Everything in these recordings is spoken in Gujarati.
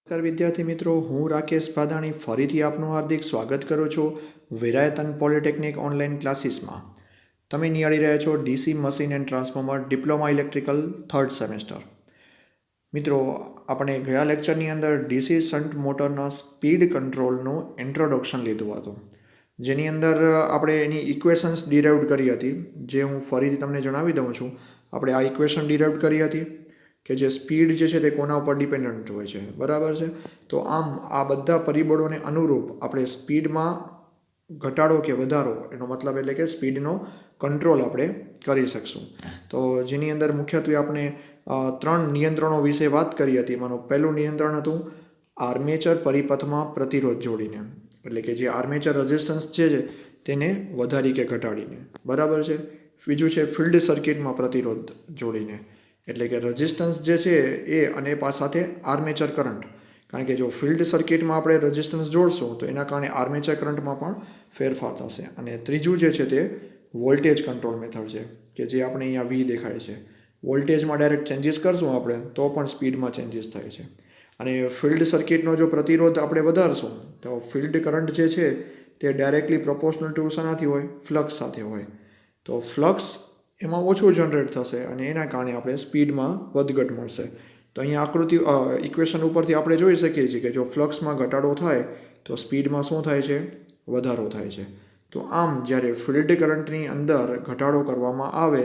નમસ્કાર વિદ્યાર્થી મિત્રો, હું રાકેશ ભાદાણી ફરીથી આપનું હાર્દિક સ્વાગત કરું છું વિરાયતન પોલિટેકનિક ઓનલાઈન ક્લાસીસમાં. તમે નિહાળી રહ્યા છો DC machine and transformer diploma electrical third semester. મિત્રો, આપણે ગયા લેક્ચરની અંદર ડીસી શન્ટ મોટરના સ્પીડ કંટ્રોલનું ઇન્ટ્રોડક્શન લીધું હતું, જેની અંદર આપણે એની ઇક્વેશન્સ ડિરાઇવ્ડ કરી હતી, જે હું ફરીથી તમને જણાવી દઉં છું. આપણે આ ઇક્વેશન ડિરાઇવ્ડ કરી હતી કે જે સ્પીડ જે છે તે કોના ઉપર ડિપેન્ડન્ટ હોય છે, બરાબર છે. તો આમ આ બધા પરિબળોને અનુરૂપ આપણે સ્પીડમાં ઘટાડો કે વધારો, એનો મતલબ એટલે કે સ્પીડનો કંટ્રોલ આપણે કરી શકશું. તો જેની અંદર મુખ્યત્વે આપણે 3 નિયંત્રણો વિશે વાત કરી હતી. એમાંનું પહેલું નિયંત્રણ હતું આર્મેચર પરિપથમાં પ્રતિરોધ જોડીને, એટલે કે જે આર્મેચર રેઝિસ્ટન્સ છે તેને વધારી કે ઘટાડીને, બરાબર છે. બીજું છે ફિલ્ડ સર્કિટમાં પ્રતિરોધ જોડીને, એટલે કે રેઝિસ્ટન્સ જે છે એ અને સાથે આર્મેચર કરંટ, કારણ કે જો ફિલ્ડ સર્કિટમાં આપણે રેઝિસ્ટન્સ જોડશું તો એના કારણે આર્મેચર કરંટમાં પણ ફેરફાર થશે. અને ત્રીજું જે છે તે વોલ્ટેજ કંટ્રોલ મેથડ છે, કે જે આપણે અહીંયા વી દેખાય છે. વોલ્ટેજમાં ડાયરેક્ટ ચેન્જીસ કરશું આપણે તો પણ સ્પીડમાં ચેન્જીસ થાય છે. અને ફિલ્ડ સર્કિટનો જો પ્રતિરોધ આપણે વધારશું તો ફિલ્ડ કરંટ જે છે તે ડાયરેક્ટલી પ્રોપોર્શનલ ટુ શાનાથી હોય? ફ્લક્સ સાથે હોય. તો ફ્લક્સ એમાં ઓછું જનરેટ થશે અને એના કારણે આપણે સ્પીડમાં વધઘટ મળશે. તો અહીંયા આકૃતિ ઇક્વેશન ઉપરથી આપણે જોઈ શકીએ છીએ કે જો ફ્લક્સમાં ઘટાડો થાય તો સ્પીડમાં શું થાય છે? વધારો થાય છે. તો આમ જ્યારે ફિલ્ડ કરંટની અંદર ઘટાડો કરવામાં આવે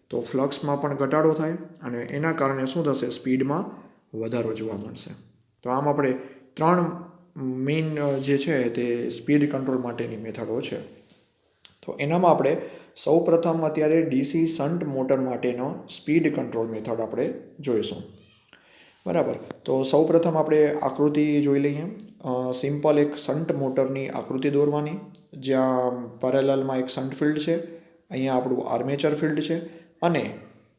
તો ફ્લક્સમાં પણ ઘટાડો થાય અને એના કારણે શું થશે? સ્પીડમાં વધારો જોવા મળશે. તો આમ આપણે 3 મેઇન જે છે તે સ્પીડ કંટ્રોલ માટેની મેથડો છે. તો એનામાં આપણે સૌપ્રથમ અત્યારે ડીસી શન્ટ મોટર માટેનો સ્પીડ કંટ્રોલ મેથડ આપણે જોઈશું, બરાબર. તો સૌપ્રથમ આપણે આકૃતિ જોઈ લઈએ. સિમ્પલ એક શન્ટ મોટરની આકૃતિ દોરવાની, જ્યાં પેરેલલમાં એક શન્ટ ફિલ્ડ છે, અહીંયા આપણું આર્મેચર ફિલ્ડ છે અને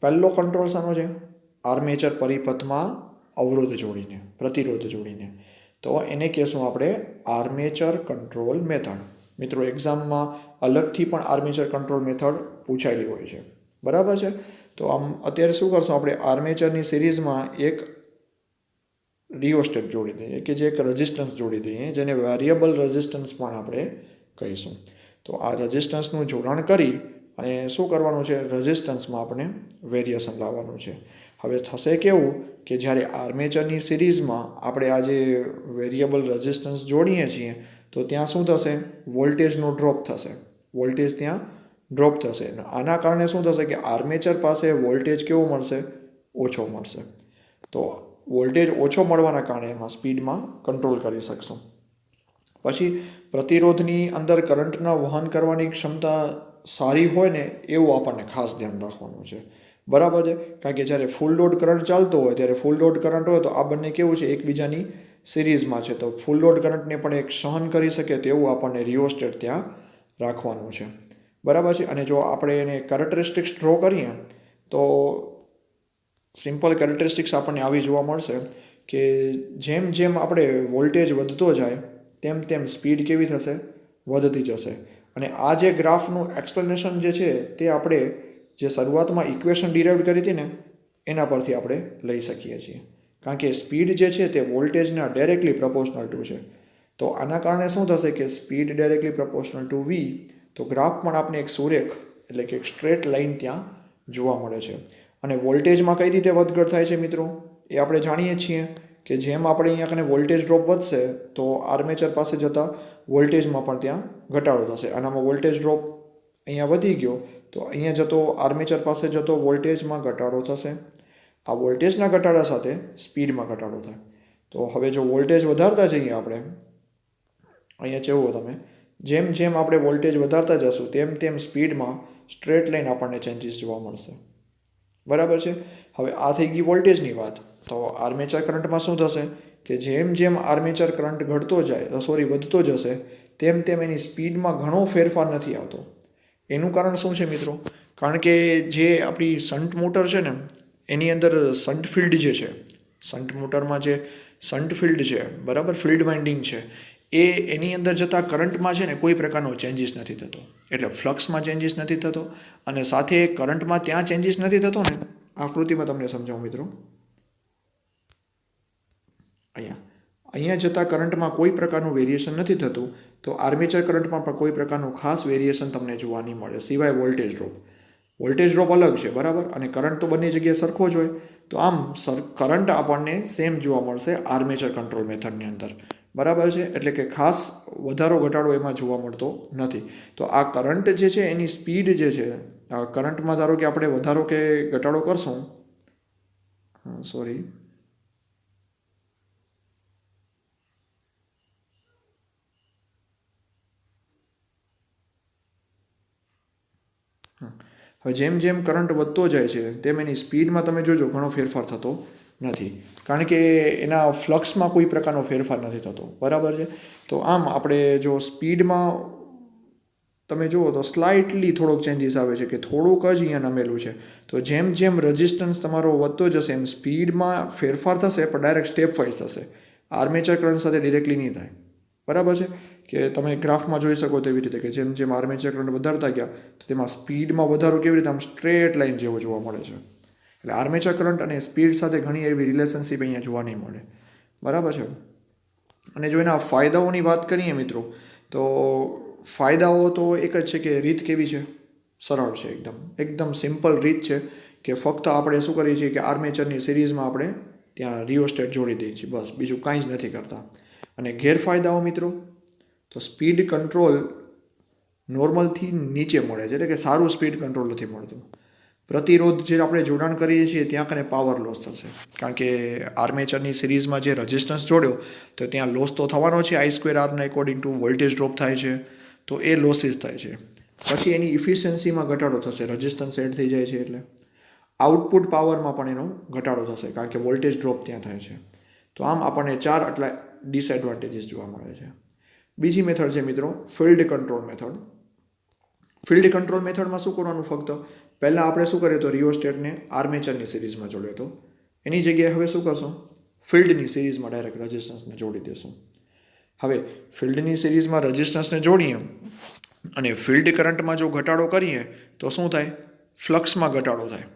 પહેલો કંટ્રોલ શાનો છે? આર્મેચર પરિપથમાં અવરોધ જોડીને, પ્રતિરોધ જોડીને. તો એને કહેશું આપણે આર્મેચર કંટ્રોલ મેથડ. મિત્રો, એક્ઝામમાં અલગથી પણ આર્મેચર કંટ્રોલ મેથડ પૂછાયેલી હોય છે, બરાબર છે. તો આમ અત્યારે શું કરશું? આપણે આર્મેચરની સિરીઝમાં એક રિયોસ્ટેટ જોડી દઈએ, કે જે એક રેઝિસ્ટન્સ જોડી દઈએ, જેને વેરિયેબલ રેઝિસ્ટન્સ પણ આપણે કહીશું. તો આ રેઝિસ્ટન્સનું જોડાણ કરી અને શું કરવાનું છે? રેઝિસ્ટન્સમાં આપણે વેરિએશન લાવવાનું છે. હવે થશે કેવું કે જ્યારે આર્મેચરની સિરીઝમાં આપણે આ જે વેરિયેબલ રેઝિસ્ટન્સ જોડીએ છીએ તો ત્યાં શું થશે? વોલ્ટેજનો ડ્રોપ થશે. વોલ્ટેજ ત્યાં ડ્રોપ થશે. આના કારણે શું થશે કે આર્મેચર પાસે વોલ્ટેજ કેવો મળશે? ઓછો મળશે. તો વોલ્ટેજ ઓછો મળવાના કારણે એમાં સ્પીડમાં કંટ્રોલ કરી શકશું. પછી પ્રતિરોધની અંદર કરંટના વહન કરવાની ક્ષમતા સારી હોય ને એવું આપણને ખાસ ધ્યાન રાખવાનું છે, બરાબર છે. કારણ કે જ્યારે ફૂલ લોડ કરંટ ચાલતો હોય ત્યારે ફૂલ લોડ કરંટ હોય તો આ બંને કેવું છે? એકબીજાની સિરીઝમાં છે. તો ફૂલ લોડ કરંટને પણ એક સહન કરી શકે તેવું આપણને રિયોસ્ટેટ ત્યાં રાખવાનું છે, બરાબર છે. અને જો આપણે એને કેરેક્ટરિસ્ટિક્સ ડ્રો કરીએ તો સિમ્પલ કેરેક્ટરિસ્ટિક્સ આપણને આવી જોવા મળશે કે જેમ જેમ આપણે વોલ્ટેજ વધતો જાય તેમ તેમ સ્પીડ કેવી થશે? વધતી જશે. અને આ જે ગ્રાફનું એક્સપ્લેનેશન જે છે તે આપણે જે શરૂઆતમાં ઇક્વેશન ડિરાઇવ્ડ કરી હતી ને એના પરથી આપણે લઈ શકીએ છીએ. કારણ કે સ્પીડ જે છે તે વોલ્ટેજના ડાયરેક્ટલી પ્રપોર્શનલ ટુ છે. તો આના કારણે શું થશે કે સ્પીડ ડાયરેક્ટલી પ્રપોર્શનલ ટુ વી, તો ગ્રાફ પણ આપણે એક સુરેખ, એટલે કે એક સ્ટ્રેટ લાઇન ત્યાં જોવા મળે છે. અને વોલ્ટેજમાં કઈ રીતે વધઘટ થાય છે મિત્રો? એ આપણે જાણીએ છીએ કે જેમ આપણે અહીંયા કને વોલ્ટેજ ડ્રોપ વધશે તો આર્મેચર પાસે જતા વોલ્ટેજમાં પણ ત્યાં ઘટાડો થશે. આનામાં વોલ્ટેજ ડ્રોપ અહીંયા વધી ગયો તો અહીંયા જતો આર્મેચર પાસે જતો વોલ્ટેજમાં ઘટાડો થશે. આ વોલ્ટેજના ઘટાડા સાથે સ્પીડમાં ઘટાડો થાય. તો હવે જો વોલ્ટેજ વધારતા જઈએ આપણે, અહીંયા જુઓ તમે, જેમ જેમ આપણે વોલ્ટેજ વધારતા જશું તેમ તેમ સ્પીડમાં સ્ટ્રેટ લાઇન આપણને ચેન્જીસ જોવા મળશે, બરાબર છે. હવે આ થઈ ગઈ વોલ્ટેજની વાત. તો આર્મેચર કરંટમાં શું થશે કે જેમ જેમ આર્મેચર કરંટ વધતો જશે તેમ તેમ એની સ્પીડમાં ઘણો ફેરફાર નથી આવતો. એનું કારણ શું છે મિત્રો? કારણ કે જે આપણી શન્ટ મોટર છે ને એની અંદર શન્ટ ફિલ્ડ જે છે, શન્ટ મોટરમાં જે શન્ટ ફિલ્ડ છે, બરાબર, ફિલ્ડ વાઇન્ડિંગ છે, એ એની અંદર જતા કરંટમાં છે ને કોઈ પ્રકારનો ચેન્જીસ નથી થતો. એટલે ફ્લક્સમાં ચેન્જીસ નથી થતો અને સાથે કરંટમાં ત્યાં ચેન્જીસ નથી થતો ને. આકૃતિમાં તમને સમજાવું મિત્રો, અહીંયા અહીંયા જતા કરંટમાં કોઈ પ્રકારનું વેરિએશન નથી થતું, તો આર્મેચર કરંટમાં પણ કોઈ પ્રકારનું ખાસ વેરિએશન તમને જોવા નહીં મળે, સિવાય વોલ્ટેજ ડ્રોપ. વોલ્ટેજ ડ્રોપ અલગ છે, બરાબર, અને કરંટ તો બંને જગ્યાએ સરખો જ હોય. તો આમ કરંટ આપણને સેમ જોવા મળશે આર્મેચર કંટ્રોલ મેથડની અંદર, બરાબર છે. એટલે કે ખાસ વધારો ઘટાડો એમાં જોવા મળતો નથી. તો આ કરંટ જે છે એની સ્પીડ જે છે, કરંટમાં ધારો કે આપણે વધારો કે ઘટાડો કરશું, સોરી, હવે જેમ જેમ કરંટ વધતો જાય છે તેમ એની સ્પીડમાં તમે જોજો ઘણો ફેરફાર થતો નથી, કારણ કે એના ફ્લક્સમાં કોઈ પ્રકારનો ફેરફાર નથી થતો, બરાબર છે. તો આમ આપણે જો સ્પીડમાં તમે જુઓ તો સ્લાઇટલી થોડોક ચેન્જીસ આવે છે, કે થોડુંક જ અહીંયા નમેલું છે. તો જેમ જેમ રેઝિસ્ટન્સ તમારો વધતો જશે એમ સ્પીડમાં ફેરફાર થશે, પણ ડાયરેક્ટ સ્ટેપ વાઇઝ થશે, આર્મેચર કરંટ સાથે ડિરેક્ટલી નહીં થાય, બરાબર છે. કે તમે ગ્રાફમાં જોઈ શકો તેવી રીતે કે જેમ જેમ આર્મેચર કરંટ વધારતા ગયા તો તેમાં સ્પીડમાં વધારો કેવી રીતે આમ સ્ટ્રેટ લાઇન જેવો જોવા મળે છે. એટલે આર્મેચર કરંટ અને સ્પીડ સાથે ઘણી એવી રિલેશનશિપ અહીંયા જોવા નહીં મળે, બરાબર છે. અને જો એના ફાયદાઓની વાત કરીએ મિત્રો, તો ફાયદાઓ તો એક જ છે કે રીત કેવી છે, સરળ છે, એકદમ સિમ્પલ રીત છે, કે ફક્ત આપણે શું કરીએ છીએ કે આર્મેચરની સિરીઝમાં આપણે ત્યાં રિયોસ્ટેટ જોડી દઈએ છીએ, બસ, બીજું કાંઈ જ નથી કરતા. અને ગેરફાયદાઓ મિત્રો, તો સ્પીડ કંટ્રોલ નોર્મલથી નીચે મળે છે, એટલે કે સારું સ્પીડ કંટ્રોલ નથી મળતું. પ્રતિરોધ જે આપણે જોડાણ કરીએ છીએ ત્યાં કને પાવર લોસ થશે, કારણ કે આર્મેચરની સિરીઝમાં જે રેઝિસ્ટન્સ જોડ્યો તો ત્યાં લોસ તો થવાનો છે, I²R according to voltage drop થાય છે, તો એ લોસીસ થાય છે. પછી એની ઇફિશિયન્સીમાં ઘટાડો થશે, રેઝિસ્ટન્સ એડ થઈ જાય છે, એટલે આઉટપુટ પાવરમાં પણ એનો ઘટાડો થશે, કારણ કે વોલ્ટેજ ડ્રોપ ત્યાં થાય છે. તો આમ આપણને 4 આટલા ડિસએડવાન્ટેજીસ જોવા મળે છે. બીજી મેથડ છે મિત્રો field control method. Field control મેથડમાં શું કરવાનું, ફક્ત પહેલાં આપણે શું કરીએ તો રિયોસ્ટેટને આર્મેચરની સિરીઝમાં જોડ્યો હતો, એની જગ્યાએ હવે શું કરશું, ફિલ્ડની સિરીઝમાં ડાયરેક્ટ રેઝિસ્ટન્સને જોડી દેશું. હવે ફિલ્ડની સિરીઝમાં રેઝિસ્ટન્સને જોડીએ અને ફિલ્ડ કરંટમાં જો ઘટાડો કરીએ તો શું થાય, ફ્લક્સમાં ઘટાડો થાય,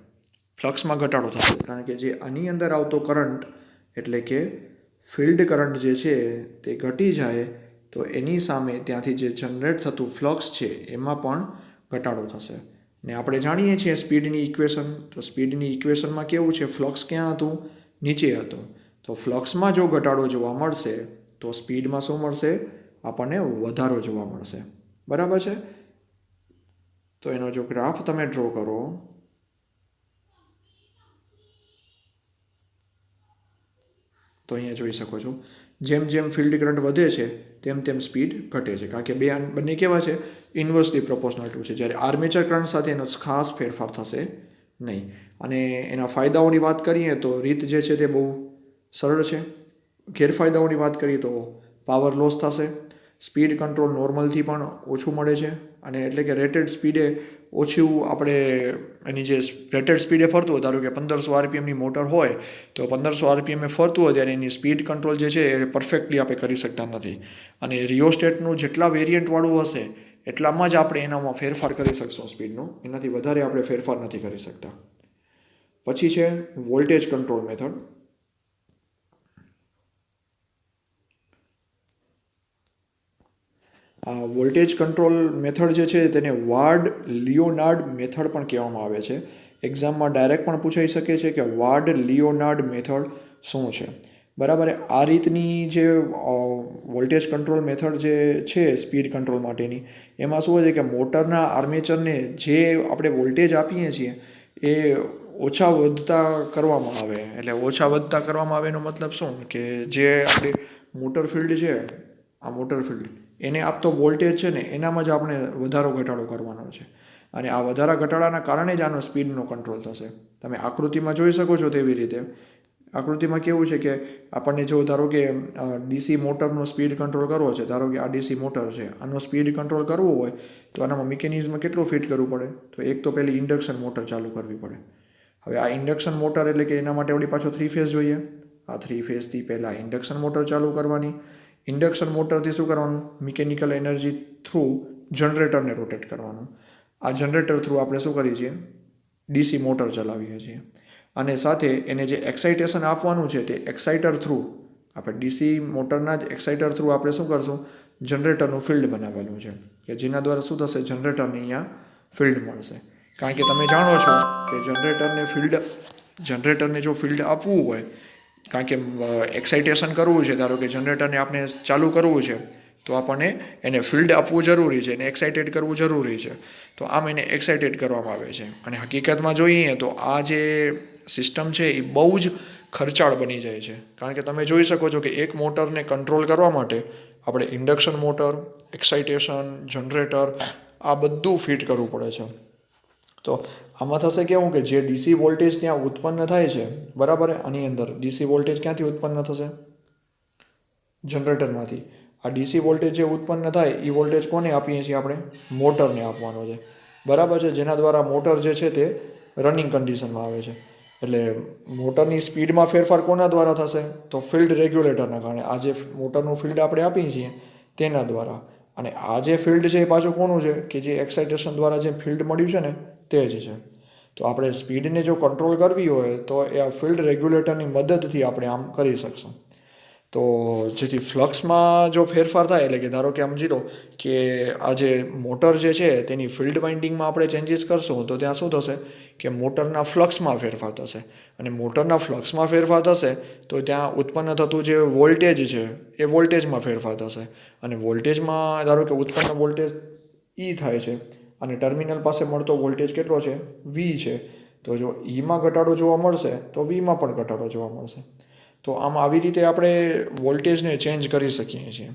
ફ્લક્સમાં ઘટાડો થશે, કારણ કે જે આની અંદર આવતો કરંટ એટલે કે ફિલ્ડ કરંટ જે છે તે ઘટી જાય, તો એની સામે ત્યાંથી જે જનરેટ થતું ફ્લક્સ છે એમાં પણ ઘટાડો થશે. ને આપણે જાણીએ છીએ સ્પીડની ઇક્વેશન, તો સ્પીડની ઇક્વેશનમાં કેવું છે, ફ્લક્સ ક્યાં હતું, નીચે હતું. તો ફ્લક્સમાં જો ઘટાડો જોવા મળશે તો સ્પીડમાં શું મળશે, આપણને વધારો જોવા મળશે, બરાબર છે. તો એનો જો ગ્રાફ તમે ડ્રો કરો તો અહીંયા જોઈ શકો છો, જેમ જેમ ફિલ્ડ કરંટ વધે છે તેમ તેમ સ્પીડ ઘટે છે, કારણ કે બંને કેવા છે, ઇન્વર્સલી પ્રોપોર્શનલ ટુ છે. જ્યારે આર્મેચર કરંટ સાથે એનો ખાસ ફેરફાર થશે નહીં. અને એના ફાયદાઓની વાત કરીએ તો રીત જે છે તે બહુ સરળ છે. ગેરફાયદાઓની વાત કરીએ તો પાવર લોસ થશે, સ્પીડ કંટ્રોલ નોર્મલથી પણ ઓછું મળે છે, અને એટલે કે રેટેડ સ્પીડે ઓછું આપણે એની જે રેટેડ સ્પીડે ફરતું હોય, ધારો કે 1500 RPMની મોટર હોય તો 1500 RPM ફરતું હોય ત્યારે એની સ્પીડ કંટ્રોલ જે છે એ પરફેક્ટલી આપણે કરી શકતા નથી. અને રિયોસ્ટેટનું જેટલા વેરિયન્ટવાળું હશે એટલામાં જ આપણે એનામાં ફેરફાર કરી શકશું સ્પીડનો, એનાથી વધારે આપણે ફેરફાર નથી કરી શકતા. પછી છે વોલ્ટેજ કંટ્રોલ મેથડ. આ વોલ્ટેજ કંટ્રોલ મેથડ જે છે તેને વાર્ડ-લિયોનાર્ડ મેથડ પણ કહેવામાં આવે છે. એક્ઝામમાં ડાયરેક્ટ પણ પૂછાઈ શકે છે કે વાર્ડ-લિયોનાર્ડ મેથડ શું છે, બરાબર. આ રીતની જે વોલ્ટેજ કંટ્રોલ મેથડ જે છે સ્પીડ કંટ્રોલ માટેની, એમાં શું હોય છે કે મોટરના આર્મેચરને જે આપણે વોલ્ટેજ આપીએ છીએ એ ઓછા વધતા કરવામાં આવે. એટલે ઓછા વધતા કરવામાં આવે એનો મતલબ શું, કે જે આપણી મોટર ફિલ્ડ છે, આ મોટર ફિલ્ડ એને આપતો વોલ્ટેજ છે ને એનામાં જ આપણે વધારો ઘટાડો કરવાનો છે, અને આ વધારા ઘટાડાના કારણે જ આનો સ્પીડનો કંટ્રોલ થશે. તમે આકૃતિમાં જોઈ શકો છો તેવી રીતે. આકૃતિમાં કેવું છે કે આપણને જો ધારો કે ડીસી મોટરનો સ્પીડ કંટ્રોલ કરવો છે, ધારો કે આ ડીસી મોટર છે, આનો સ્પીડ કંટ્રોલ કરવો હોય તો આનામાં મિકેનિઝમ કેટલું ફિટ કરવું પડે, તો એક તો પહેલી ઇન્ડક્શન મોટર ચાલુ કરવી પડે. હવે આ ઇન્ડક્શન મોટર એટલે કે એના માટે આપણી પાછો 3 ફેઝ જોઈએ. આ 3 ફેઝથી પહેલાં ઇન્ડક્શન મોટર ચાલુ કરવાની. ઇન્ડક્શન મોટરથી શું કરવાનું, મિકેનિકલ એનર્જી થ્રુ જનરેટરને રોટેટ કરવાનું. આ જનરેટર થ્રુ આપણે શું કરીએ છીએ, ડીસી મોટર ચલાવીએ છીએ. અને સાથે એને જે એક્સાઇટેશન આપવાનું છે તે એક્સાઇટર થ્રુ આપણે ડીસી મોટરના જ એક્સાઇટર થ્રુ આપણે શું કરશું, જનરેટરનું ફિલ્ડ બનાવેલું છે કે જેના દ્વારા શું થશે, જનરેટરને અહીંયા ફિલ્ડ મળશે. કારણ કે તમે જાણો છો કે જનરેટરને જો ફિલ્ડ આપવું હોય, કારણ કે એક્સાઇટેશન કરવું છે, ધારો કે જનરેટરને આપણે ચાલુ કરવું છે તો આપણને એને ફિલ્ડ આપવું જરૂરી છે, એને એક્સાઇટેડ કરવું જરૂરી છે. તો આમ એને એક્સાઇટેડ કરવામાં આવે છે. અને હકીકતમાં જોઈએ તો આ જે સિસ્ટમ છે એ બહુ જ ખર્ચાળ બની જાય છે. કારણ કે તમે જોઈ શકો છો કે એક મોટરને કંટ્રોલ કરવા માટે આપણે ઇન્ડક્શન મોટર, એક્સાઇટેશન, જનરેટર આ બધું ફિટ કરવું પડે છે. તો આમાં થશે કેવું કે જે ડીસી વોલ્ટેજ ત્યાં ઉત્પન્ન થાય છે, બરાબર, આની અંદર ડીસી વોલ્ટેજ ક્યાંથી ઉત્પન્ન થશે, જનરેટરમાંથી. આ ડીસી વોલ્ટેજ જે ઉત્પન્ન થાય એ વોલ્ટેજ કોને આપીએ છીએ આપણે, મોટરને આપવાનો છે, બરાબર છે, જેના દ્વારા મોટર જે છે તે રનિંગ કન્ડિશનમાં આવે છે. એટલે મોટરની સ્પીડમાં ફેરફાર કોના દ્વારા થશે, તો ફિલ્ડ રેગ્યુલેટરના કારણે. આ જે મોટરનું ફિલ્ડ આપણે આપીએ છીએ તેના દ્વારા. અને આ જે ફિલ્ડ છે એ પાછું કોનું છે, કે જે એક્સાઇટેશન દ્વારા જે ફિલ્ડ મળ્યું છે ને તે જ છે. તો આપણે સ્પીડને જો કંટ્રોલ કરવી હોય તો એ આ ફિલ્ડ રેગ્યુલેટરની મદદથી આપણે આમ કરી શકશું. તો જેથી ફ્લક્સમાં જો ફેરફાર થાય, એટલે કે ધારો કે સમજી લો કે આ જે મોટર જે છે તેની ફિલ્ડ વાઇન્ડિંગમાં આપણે ચેન્જીસ કરશું તો ત્યાં શું થશે કે મોટરના ફ્લક્સમાં ફેરફાર થશે. અને મોટરના ફ્લક્સમાં ફેરફાર થશે તો ત્યાં ઉત્પન્ન થતું જે વોલ્ટેજ છે એ વોલ્ટેજમાં ફેરફાર થશે. અને વોલ્ટેજમાં ધારો કે ઉત્પન્ન વોલ્ટેજ E થાય છે અને ટર્મિનલ પાસે મળતો વોલ્ટેજ કેટલો છે, V છે. તો જો Eમાં ઘટાડો જોવા મળશે તો Vમાં પણ ઘટાડો જોવા મળશે. તો આમ આવી રીતે આપણે વોલ્ટેજને ચેન્જ કરી શકીએ છીએ.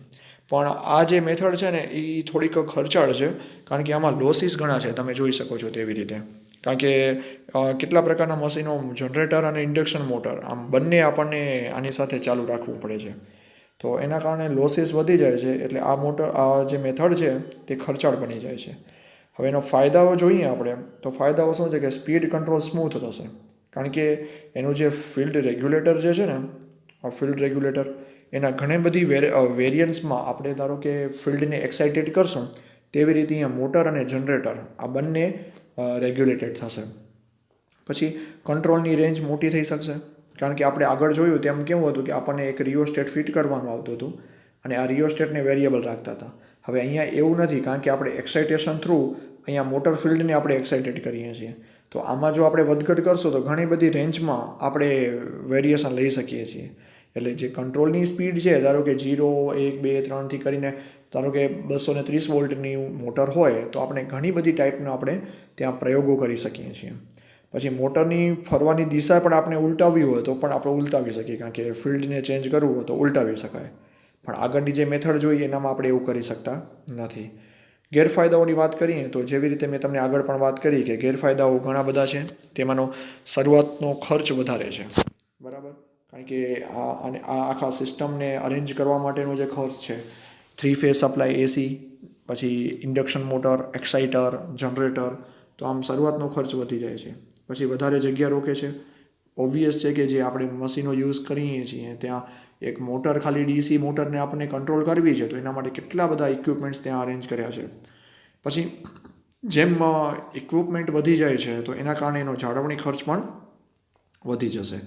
પણ આ જે મેથડ છે ને એ થોડીક ખર્ચાળ છે, કારણ કે આમાં લોસીસ ઘણા છે, તમે જોઈ શકો છો તેવી રીતે. કારણ કે કેટલા પ્રકારના મશીનો, જનરેટર અને ઇન્ડક્શન મોટર, આમ બંને આપણને આની સાથે ચાલુ રાખવું પડે છે. તો એના કારણે લોસીસ વધી જાય છે. એટલે આ જે મેથડ છે તે ખર્ચાળ બની જાય છે. હવે એનો ફાયદાઓ જોઈએ આપણે, તો ફાયદાઓ શું છે કે સ્પીડ કંટ્રોલ સ્મૂથ થશે. કારણ કે એનું જે ફિલ્ડ રેગ્યુલેટર જે છે ને, આ ફિલ્ડ રેગ્યુલેટર એના ઘણી બધી વેરિયન્સમાં આપણે ધારો કે ફિલ્ડને એક્સાઇટેડ કરશું, તેવી રીતે અહીંયા મોટર અને જનરેટર આ બંને રેગ્યુલેટેડ થશે. પછી કંટ્રોલની રેન્જ મોટી થઈ શકશે. કારણ કે આપણે આગળ જોયું તેમ કેવું હતું કે આપણને એક રિયોસ્ટેટ ફિટ કરવાનું આવતું હતું અને આ રિયોસ્ટેટને વેરિયેબલ રાખતા હતા. હવે અહીંયા એવું નથી, કારણ કે આપણે એક્સાઇટેશન થ્રુ અહીંયા મોટર ફિલ્ડને આપણે એક્સાઇટેડ કરીએ છીએ. તો આમાં જો આપણે વધઘટ કરશું તો ઘણી બધી રેન્જમાં આપણે વેરિએશન લઈ શકીએ છીએ. એટલે જે કંટ્રોલની સ્પીડ છે, ધારો કે 0, 1, 2, 3થી કરીને ધારો કે 230 વોલ્ટની મોટર હોય તો આપણે ઘણી બધી ટાઈપના આપણે ત્યાં પ્રયોગો કરી શકીએ છીએ. પછી મોટરની ફરવાની દિશા પણ આપણે ઉલટાવવી હોય તો પણ આપણે ઉલટાવી શકીએ, કારણ કે ફિલ્ડને ચેન્જ કરવું હોય તો ઉલટાવી શકાય. પણ આગળની જે મેથડ જોઈએ એનામાં આપણે એવું કરી શકતા નથી. ગેરફાયદાઓની વાત કરીએ તો જેવી રીતે મેં તમને આગળ પણ વાત કરી કે ગેરફાયદાઓ ઘણા બધા છે. તેમાંનો શરૂઆતનો ખર્ચ વધારે છે, બરાબર. કારણ કે આ આખા સિસ્ટમને અરેન્જ કરવા માટેનો જે ખર્ચ છે, 3 ફેઝ સપ્લાય AC, પછી ઇન્ડક્શન મોટર, એક્સાઇટર, જનરેટર, તો આમ શરૂઆતનો ખર્ચ વધી જાય છે. પછી વધારે જગ્યા રોકે છે. ઓબ્વિયસ છે કે જે આપણે મશીનો યુઝ કરીએ છીએ ત્યાં એક મોટર, ખાલી ડીસી મોટરને આપણને કંટ્રોલ કરવી છે તો એના માટે કેટલા બધા ઇક્વિપમેન્ટ્સ ત્યાં અરેન્જ કર્યા છે. પછી જેમ ઇક્વિપમેન્ટ વધી જાય છે તો એના કારણે એનો જાળવણી ખર્ચ પણ વધી જશે.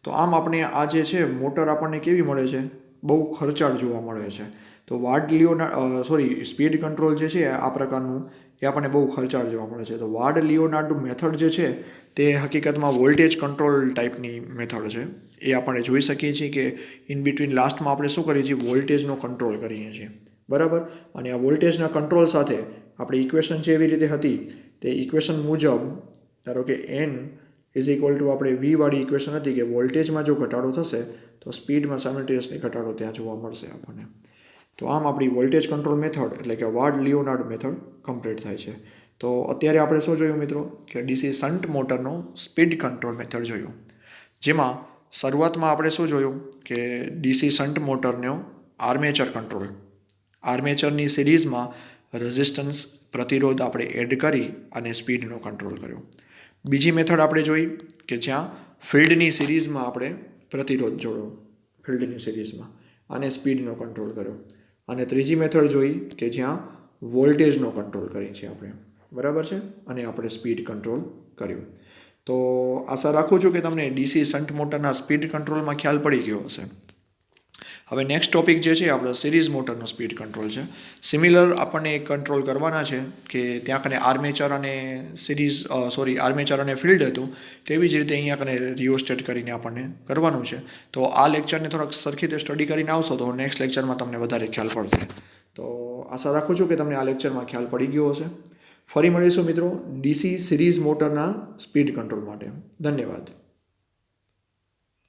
તો આમ આપણે આ જે છે મોટર આપણને કેવી મળે છે, બહુ ખર્ચાળ જોવા મળે છે. તો સ્પીડ કંટ્રોલ જે છે આ પ્રકારનું એ આપણને બહુ ખર્ચાળ જોવા મળે છે. તો વાડ લિયોનાર્ડ મેથડ જે છે તે હકીકતમાં વોલ્ટેજ કંટ્રોલ ટાઈપની મેથડ છે. એ આપણે જોઈ શકીએ છીએ કે ઇન બિટવીન લાસ્ટમાં આપણે શું કરીએ છીએ, વોલ્ટેજનો કંટ્રોલ કરીએ છીએ, બરાબર. અને આ વોલ્ટેજના કંટ્રોલ સાથે આપણી ઇક્વેશન જે એવી રીતે હતી તે ઇક્વેશન મુજબ ધારો કે n આપણે V વાળી ઇક્વેશન હતી કે વોલ્ટેજમાં જો ઘટાડો થશે તો સ્પીડમાં સાયમલ્ટેનિયસલી ઘટાડો ત્યાં જોવા મળશે આપણને. તો આમ આપણી વોલ્ટેજ કંટ્રોલ મેથડ એટલે કે વાડ લિયોનાર્ડ મેથડ કમ્પ્લીટ થાય છે. તો અત્યારે આપણે શું જોયું મિત્રો કે ડીસી શન્ટ મોટરનો સ્પીડ કંટ્રોલ મેથડ જોયું, જેમાં શરૂઆતમાં આપણે શું જોયું કે ડીસી શન્ટ મોટરનો આર્મેચર કંટ્રોલ, આર્મેચરની સિરીઝમાં રેઝિસ્ટન્સ, પ્રતિરોધ આપણે એડ કરી અને સ્પીડનો કંટ્રોલ કર્યો. બીજી મેથડ આપણે જોઈ કે જ્યાં ફિલ્ડની સિરીઝમાં આપણે પ્રતિરોધ જોડો, ફિલ્ડની સિરીઝમાં, અને સ્પીડનો કંટ્રોલ કર્યો. અને ત્રીજી મેથડ જોઈ કે જ્યાં વોલ્ટેજનો કંટ્રોલ કરીએ છીએ આપણે, બરાબર છે, અને આપણે સ્પીડ કંટ્રોલ કર્યું. તો આશા રાખું છું કે તમને ડીસી શન્ટ મોટરના સ્પીડ કંટ્રોલમાં ખ્યાલ પડી ગયો હશે. હવે નેક્સ્ટ ટોપિક જે છે આપણો સિરીઝ મોટરનો સ્પીડ કંટ્રોલ છે. સિમિલર આપણને એક કંટ્રોલ કરવાના છે કે ત્યાં કને આર્મેચર અને આર્મેચર અને ફિલ્ડ હતું, તેવી જ રીતે અહીંયા કને રિયોસ્ટેટ કરીને આપણને કરવાનું છે. તો આ લેક્ચરને થોડાક સરખી રીતે સ્ટડી કરીને આવશો તો નેક્સ્ટ લેક્ચરમાં તમને વધારે ખ્યાલ પડશે. તો આશા રાખું છું કે તમને આ લેક્ચરમાં ખ્યાલ પડી ગયો હશે. ફરી મળીશું મિત્રો DC સિરીઝ મોટરના સ્પીડ કંટ્રોલ માટે. ધન્યવાદ.